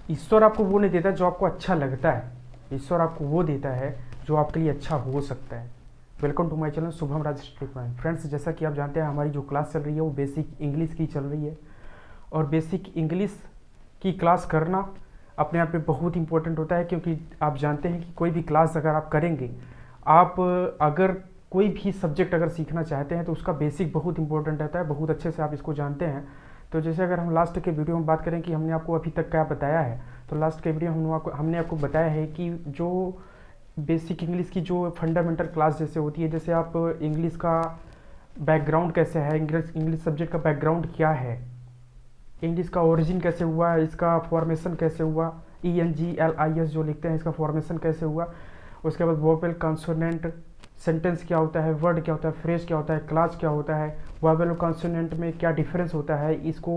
ईश्वर आपको वो नहीं देता जो आपको अच्छा लगता है, ईश्वर आपको वो देता है जो आपके लिए अच्छा हो सकता है। Welcome to my channel Shubham Raj technology. Friends, जैसा कि आप जानते हैं हमारी जो क्लास चल रही है वो बेसिक इंग्लिश की चल रही है, और बेसिक इंग्लिश की क्लास करना अपने आप में बहुत इंपॉर्टेंट होता है, क्योंकि आप जानते हैं कि कोई भी क्लास अगर आप करेंगे, आप अगर कोई भी सब्जेक्ट अगर सीखना चाहते हैं तो उसका बेसिक बहुत इंपॉर्टेंट रहता है, बहुत अच्छे से आप इसको जानते हैं। तो जैसे अगर हम लास्ट के वीडियो में बात करें कि हमने आपको अभी तक क्या बताया है, तो लास्ट के वीडियो हमने आपको बताया है कि जो बेसिक इंग्लिश की जो फंडामेंटल क्लास जैसे होती है, जैसे आप इंग्लिश का बैकग्राउंड कैसे है, इंग्लिश सब्जेक्ट का बैकग्राउंड क्या है, इंग्लिश का ओरिजिन कैसे हुआ, इसका फॉर्मेशन कैसे हुआ, ENGLIS जो लिखते हैं इसका फॉर्मेशन कैसे हुआ, उसके बाद वोवेल कॉन्सोनेंट, सेंटेंस क्या होता है, वर्ड क्या होता है, फ्रेज क्या होता है, क्लास क्या होता है, वोवेल और कॉन्सोनेंट में क्या डिफरेंस होता है, इसको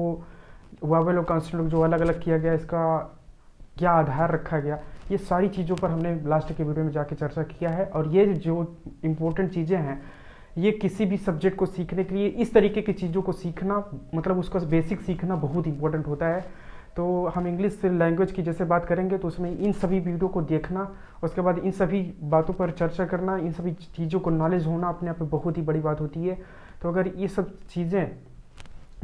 वोवेल और कॉन्सोनेंट जो अलग अलग किया गया इसका क्या आधार रखा गया, ये सारी चीज़ों पर हमने लास्ट के वीडियो में जाके चर्चा किया है। और ये जो इम्पोर्टेंट चीज़ें हैं, ये किसी भी सब्जेक्ट को सीखने के लिए इस तरीके की चीज़ों को सीखना, मतलब उसका बेसिक सीखना बहुत इंपॉर्टेंट होता है। तो हम इंग्लिश लैंग्वेज की जैसे बात करेंगे तो उसमें इन सभी वीडियो को देखना, उसके बाद इन सभी बातों पर चर्चा करना, इन सभी चीज़ों को नॉलेज होना अपने आप में बहुत ही बड़ी बात होती है। तो अगर ये सब चीज़ें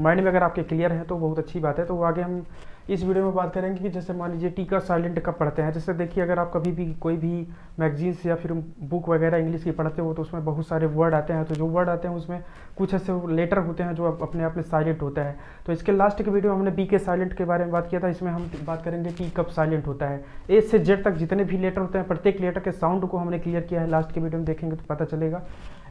माइंड में अगर आपके क्लियर है तो बहुत अच्छी बात है। तो आगे हम इस वीडियो में बात करेंगे कि जैसे मान लीजिए टी का साइलेंट कब पढ़ते हैं। जैसे देखिए, अगर आप कभी भी कोई भी मैगजीन्स या फिर बुक वगैरह इंग्लिश की पढ़ते हो तो उसमें बहुत सारे वर्ड आते हैं, तो जो वर्ड आते हैं उसमें कुछ ऐसे लेटर होते हैं जो अपने आप में साइलेंट होता है। तो इसके लास्ट के वीडियो में हमने बी के साइलेंट के बारे में बात किया था, इसमें हम बात करेंगे टी कब साइलेंट होता है। ए से जेड तक जितने भी लेटर होते हैं प्रत्येक लेटर के साउंड को हमने क्लियर किया है, लास्ट के वीडियो में देखेंगे तो पता चलेगा।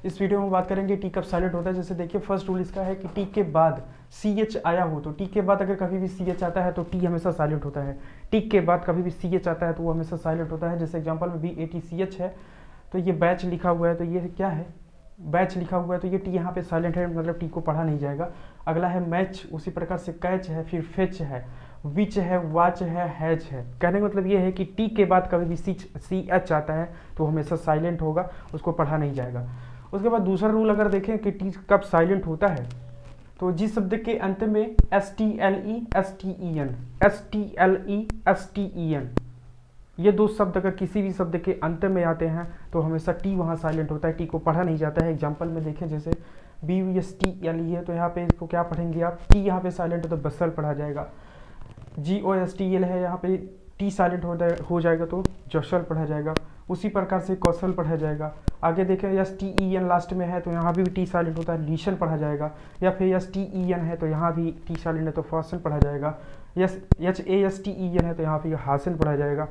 इस वीडियो में बात करेंगे टी कब साइलेंट होता है। जैसे देखिए, फर्स्ट रूल इसका है कि टी के बाद CH आया हो, तो टी के बाद अगर कभी भी CH आता है तो टी हमेशा साइलेंट होता है। टी के बाद कभी भी CH आता है तो वो हमेशा साइलेंट होता है। जैसे एग्जांपल में BATCH है, तो ये बैच लिखा हुआ है, तो ये क्या है, बैच लिखा हुआ है, तो ये टी यहाँ पे साइलेंट है, मतलब टी को पढ़ा नहीं जाएगा। अगला है मैच, उसी प्रकार से कैच है, फिर फेच है, विच है, वाच है, हैज है। कहने का मतलब ये है कि टी के बाद कभी भी CH आता है तो हमेशा साइलेंट होगा, उसको पढ़ा नहीं जाएगा। उसके बाद दूसरा रूल अगर देखें कि टी कब साइलेंट होता है, तो जिस शब्द के अंत में STLE STEN ये दो शब्द अगर किसी भी शब्द के अंत में आते हैं तो हमेशा टी वहाँ साइलेंट होता है, टी को पढ़ा नहीं जाता है। एग्जाम्पल में देखें, जैसे BUSTLE है, तो यहाँ पे इसको क्या पढ़ेंगे आप, टी यहाँ पे साइलेंट है तो बसल पढ़ा जाएगा। GOSTL है, यहाँ पे टी साइलेंट हो जाएगा तो जसल पढ़ा जाएगा। उसी प्रकार से कौशल पढ़ा जाएगा। आगे देखें, STEN लास्ट में है तो यहाँ भी टी साइलेंट होता है, लीशन पढ़ा जाएगा। या फिर STEN है तो यहाँ भी टी साइलेंट है तो फॉसन पढ़ा जाएगा। HASTEN है तो यहाँ पे हासन पढ़ा जाएगा।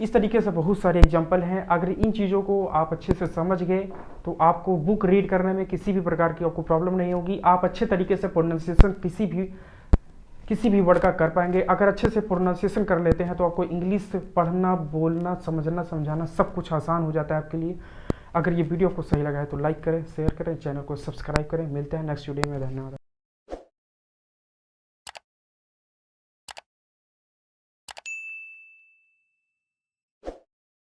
इस तरीके से बहुत सारे एग्जाम्पल हैं। अगर इन चीज़ों को आप अच्छे से समझ गए तो आपको बुक रीड करने में किसी भी प्रकार की आपको प्रॉब्लम नहीं होगी। आप अच्छे तरीके से प्रोनाउंसिएशन किसी भी वर्ड का कर पाएंगे। अगर अच्छे से प्रोनाउंसिएशन कर लेते हैं तो आपको इंग्लिश पढ़ना, बोलना, समझना, समझाना सब कुछ आसान हो जाता है आपके लिए। अगर ये वीडियो आपको सही लगा है तो लाइक करें, शेयर करें, चैनल को सब्सक्राइब करें। मिलते हैं नेक्स्ट वीडियो में। धन्यवाद।